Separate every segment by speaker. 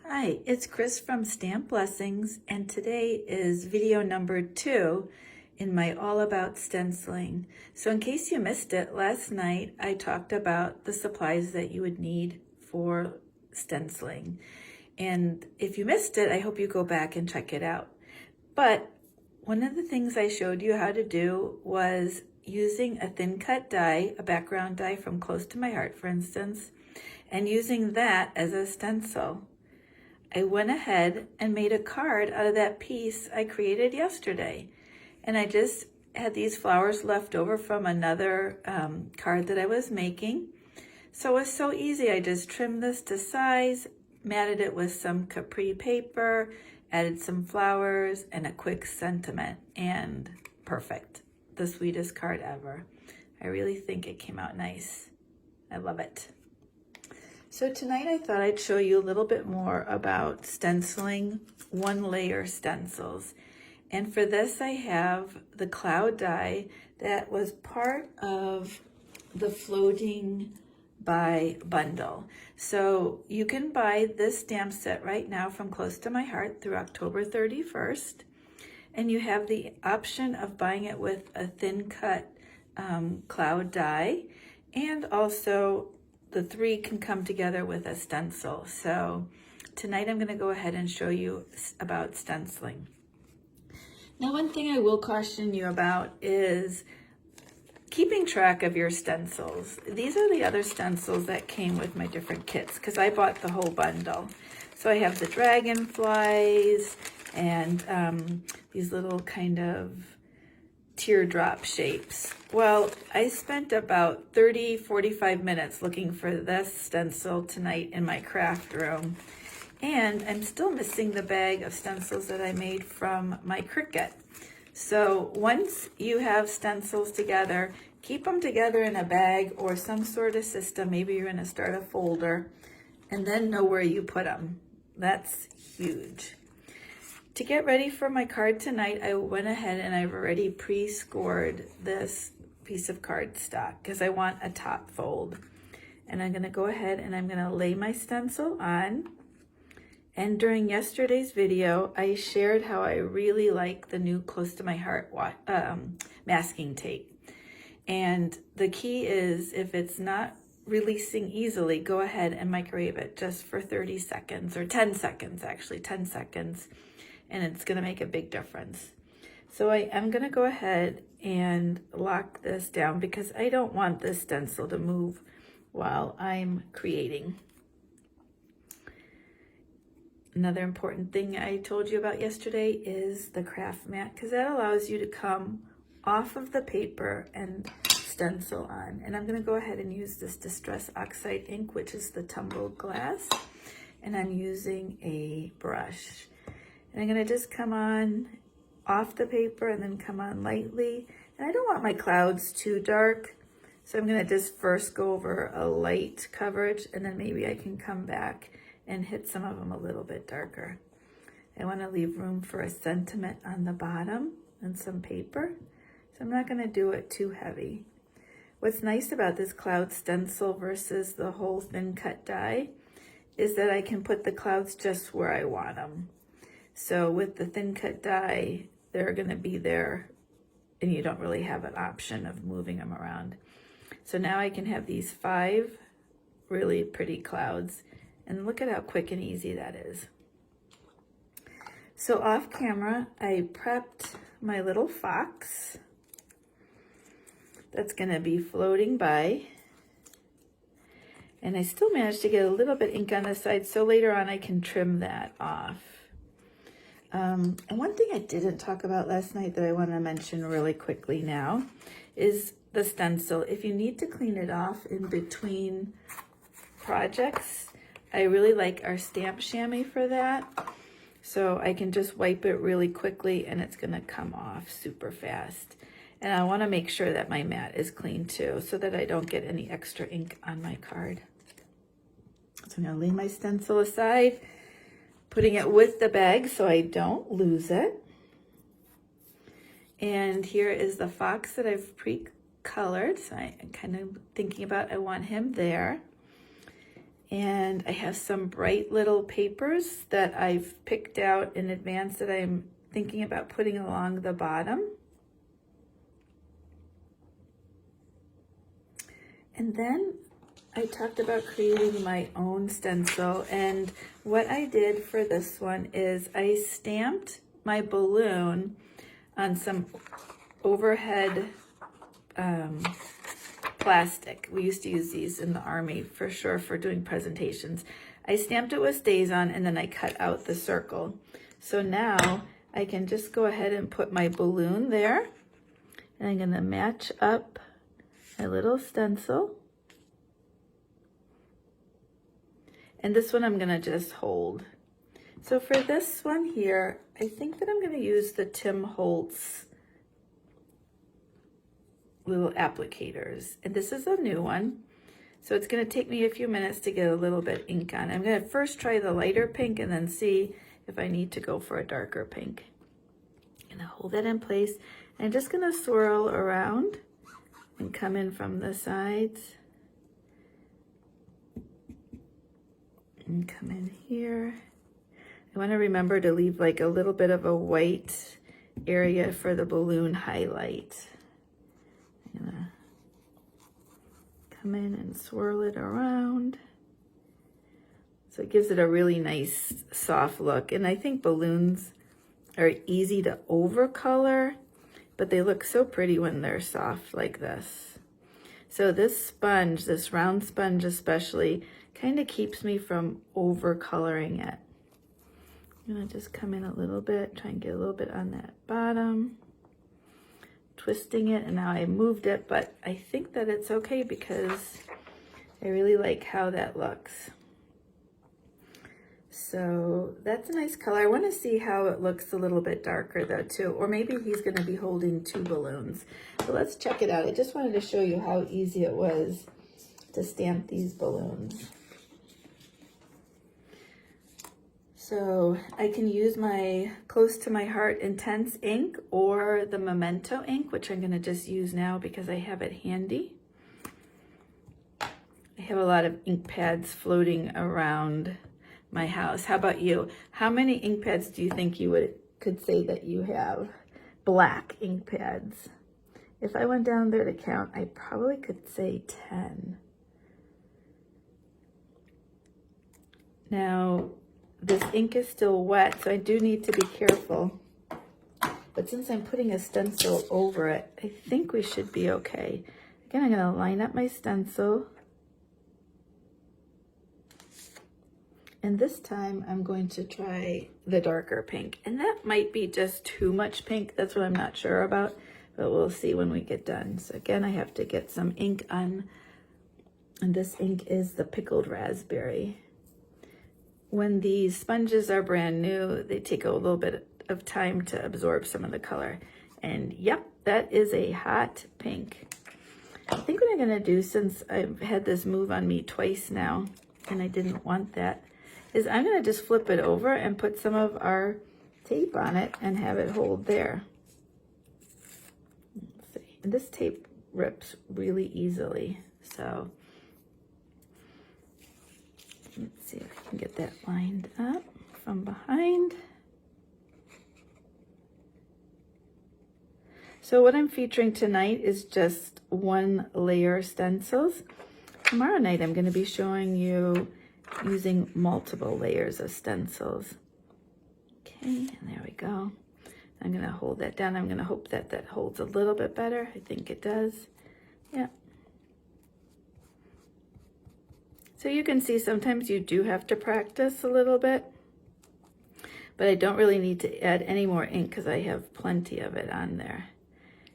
Speaker 1: Hi, it's Chris from Stamp Blessings, and today is video number 2 in my All About Stenciling. So in case you missed it, last night I talked about the supplies that you would need for stenciling. And if you missed it, I hope you go back and check it out. But one of the things I showed you how to do was using a thin cut die, a background die from Close to My Heart, for instance, and using that as a stencil. I went ahead and made a card out of that piece I created yesterday. And I just had these flowers left over from another card that I was making. So it was so easy. I just trimmed this to size, matted it with some capri paper, added some flowers and a quick sentiment, and perfect. The sweetest card ever. I really think it came out nice. I love it. So tonight I thought I'd show you a little bit more about stenciling one layer stencils. And for this I have the cloud die that was part of the Floating by bundle. So you can buy this stamp set right now from Close to My Heart through October 31st. And you have the option of buying it with a thin cut cloud die, and also the 3 can come together with a stencil. So tonight I'm going to go ahead and show you about stenciling. Now, one thing I will caution you about is keeping track of your stencils. These are the other stencils that came with my different kits because I bought the whole bundle. So I have the dragonflies and these little kind of teardrop shapes. Well, I spent about 45 minutes looking for this stencil tonight in my craft room, and I'm still missing the bag of stencils that I made from my Cricut. So once you have stencils together, keep them together in a bag or some sort of system. Maybe you're going to start a folder and then know where you put them. That's huge. To get ready for my card tonight, I went ahead and I've already pre-scored this piece of cardstock because I want a top fold. And I'm going to go ahead and I'm going to lay my stencil on. And during yesterday's video, I shared how I really like the new Close to My Heart masking tape. And the key is, if it's not releasing easily, go ahead and microwave it just for 30 seconds, or 10 seconds actually, 10 seconds. And it's going to make a big difference. So I am going to go ahead and lock this down because I don't want this stencil to move while I'm creating. Another important thing I told you about yesterday is the craft mat, because that allows you to come off of the paper and stencil on. And I'm going to go ahead and use this Distress Oxide ink, which is the tumbled glass, and I'm using a brush. And I'm going to just come on off the paper and then come on lightly. And I don't want my clouds too dark, so I'm going to just first go over a light coverage, and then maybe I can come back and hit some of them a little bit darker. I want to leave room for a sentiment on the bottom and some paper, so I'm not going to do it too heavy. What's nice about this cloud stencil versus the whole thin cut die is that I can put the clouds just where I want them. So with the thin cut die, they're going to be there and you don't really have an option of moving them around. So now I can have these 5 really pretty clouds, and look at how quick and easy that is. So off camera, I prepped my little fox that's going to be floating by. And I still managed to get a little bit ink on the side, so later on I can trim that off. And one thing I didn't talk about last night that I want to mention really quickly now is the stencil. If you need to clean it off in between projects, I really like our stamp chamois for that. So I can just wipe it really quickly and it's going to come off super fast. And I want to make sure that my mat is clean too, so that I don't get any extra ink on my card. So I'm going to lay my stencil aside, putting it with the bag so I don't lose it. And here is the fox that I've pre-colored. So I'm kind of thinking about, I want him there. And I have some bright little papers that I've picked out in advance that I'm thinking about putting along the bottom. And then I talked about creating my own stencil, and what I did for this one is I stamped my balloon on some overhead plastic. We used to use these in the Army for sure for doing presentations. I stamped it with StazOn and then I cut out the circle. So now I can just go ahead and put my balloon there, and I'm gonna match up my little stencil. And this one I'm gonna just hold. So for this one here, I think that I'm gonna use the Tim Holtz little applicators. And this is a new one. So it's gonna take me a few minutes to get a little bit ink on. I'm gonna first try the lighter pink and then see if I need to go for a darker pink. I'm gonna hold that in place. I'm just gonna swirl around and come in from the sides. And come in here. I want to remember to leave like a little bit of a white area for the balloon highlight. I'm gonna come in and swirl it around. So it gives it a really nice soft look. And I think balloons are easy to overcolor, but they look so pretty when they're soft like this. So this sponge, this round sponge especially, kind of keeps me from over coloring it. I'm gonna just come in a little bit, try and get a little bit on that bottom, twisting it, and now I moved it, but I think that it's okay because I really like how that looks. So that's a nice color. I want to see how it looks a little bit darker though too, or maybe he's going to be holding two balloons. So let's check it out. I just wanted to show you how easy it was to stamp these balloons. So I can use my Close to My Heart Intense ink or the Memento ink, which I'm going to just use now because I have it handy. I have a lot of ink pads floating around my house. How about you? How many ink pads do you think you could say that you have? Black ink pads. If I went down there to count, I probably could say 10. Now, this ink is still wet, so I do need to be careful. But since I'm putting a stencil over it, I think we should be okay. Again, I'm going to line up my stencil. And this time I'm going to try the darker pink. And that might be just too much pink. That's what I'm not sure about, but we'll see when we get done. So again, I have to get some ink on, and this ink is the Pickled Raspberry. When these sponges are brand new, they take a little bit of time to absorb some of the color. And yep, that is a hot pink. I think what I'm gonna do, since I've had this move on me twice now, and I didn't want that, is I'm gonna just flip it over and put some of our tape on it and have it hold there. Let's see. And this tape rips really easily, so let's see if I can get that lined up from behind. So what I'm featuring tonight is just one layer stencils. Tomorrow night I'm going to be showing you using multiple layers of stencils. Okay, and there we go. I'm going to hold that down. I'm going to hope that that holds a little bit better. I think it does. Yeah. So you can see sometimes you do have to practice a little bit, but I don't really need to add any more ink because I have plenty of it on there.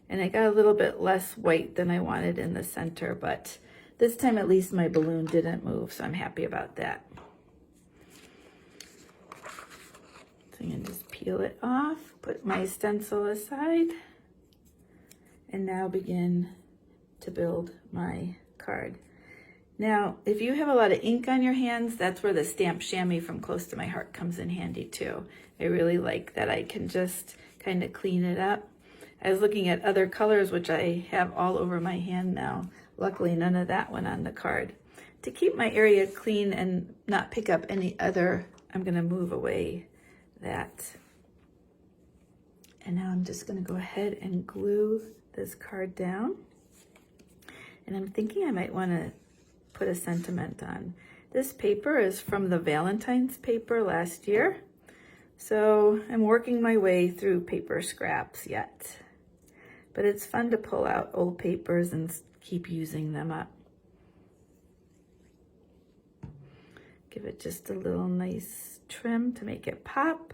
Speaker 1: And I got a little bit less white than I wanted in the center, but this time at least my balloon didn't move, so I'm happy about that. So I'm going to just peel it off, put my stencil aside, and now begin to build my card. Now, if you have a lot of ink on your hands, that's where the stamp chamois from Close to My Heart comes in handy too. I really like that I can just kind of clean it up. I was looking at other colors, which I have all over my hand now. Luckily, none of that went on the card. To keep my area clean and not pick up any other, I'm gonna move away that. And now I'm just gonna go ahead and glue this card down. And I'm thinking I might wanna put a sentiment on. This paper is from the Valentine's paper last year. So I'm working my way through paper scraps yet. But it's fun to pull out old papers and keep using them up. Give it just a little nice trim to make it pop.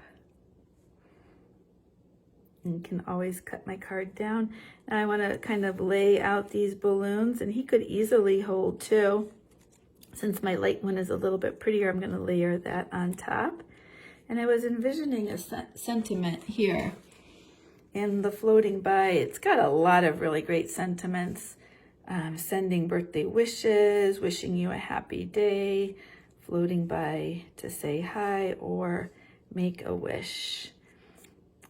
Speaker 1: And you can always cut my card down. Now I want to kind of lay out these balloons, and he could easily hold two. Since my light one is a little bit prettier, I'm going to layer that on top. And I was envisioning a sentiment here. And the floating by, it's got a lot of really great sentiments. Sending birthday wishes, wishing you a happy day, floating by to say hi, or make a wish.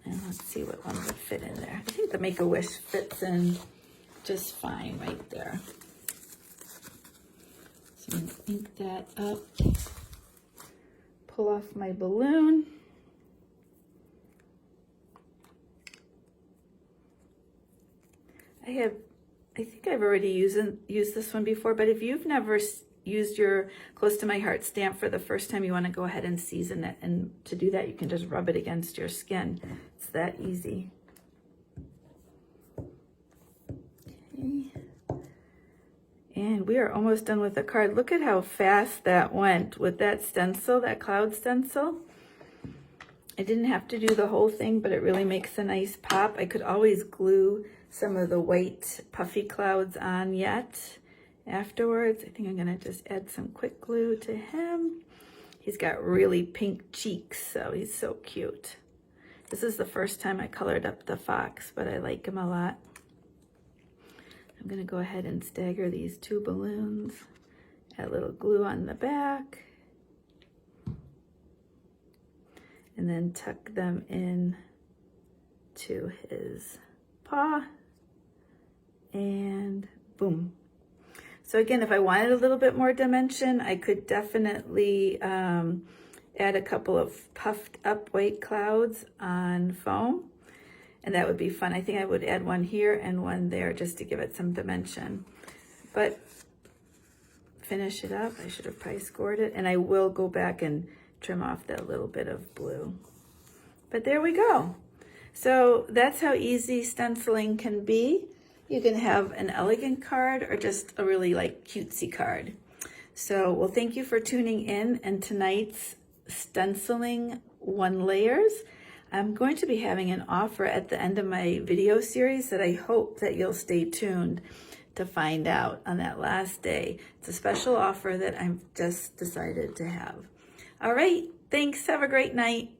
Speaker 1: And let's see what one would fit in there. I think the make a wish fits in just fine right there. So I'm gonna ink that up, pull off my balloon. I think I've already used this one before, but if you've never used your Close to My Heart stamp for the first time, you want to go ahead and season it. And to do that, you can just rub it against your skin. It's that easy. Okay. And we are almost done with the card. Look at how fast that went with that stencil, that cloud stencil. I didn't have to do the whole thing, but it really makes a nice pop. I could always glue some of the white puffy clouds on yet afterwards. I think I'm gonna just add some quick glue to him. He's got really pink cheeks, so he's so cute. This is the first time I colored up the fox, but I like him a lot. I'm gonna go ahead and stagger these two balloons, add a little glue on the back, and then tuck them in to his paw, and boom. So again, if I wanted a little bit more dimension, I could definitely add a couple of puffed up white clouds on foam, and that would be fun. I think I would add one here and one there just to give it some dimension. But finish it up. I should have probably scored it, and I will go back and trim off that little bit of blue. But there we go. So that's how easy stenciling can be. You can have an elegant card or just a really like cutesy card. So, well, thank you for tuning in, and tonight's stenciling 1 layers. I'm going to be having an offer at the end of my video series that I hope that you'll stay tuned to find out on that last day. It's a special offer that I've just decided to have. All right, thanks. Have a great night.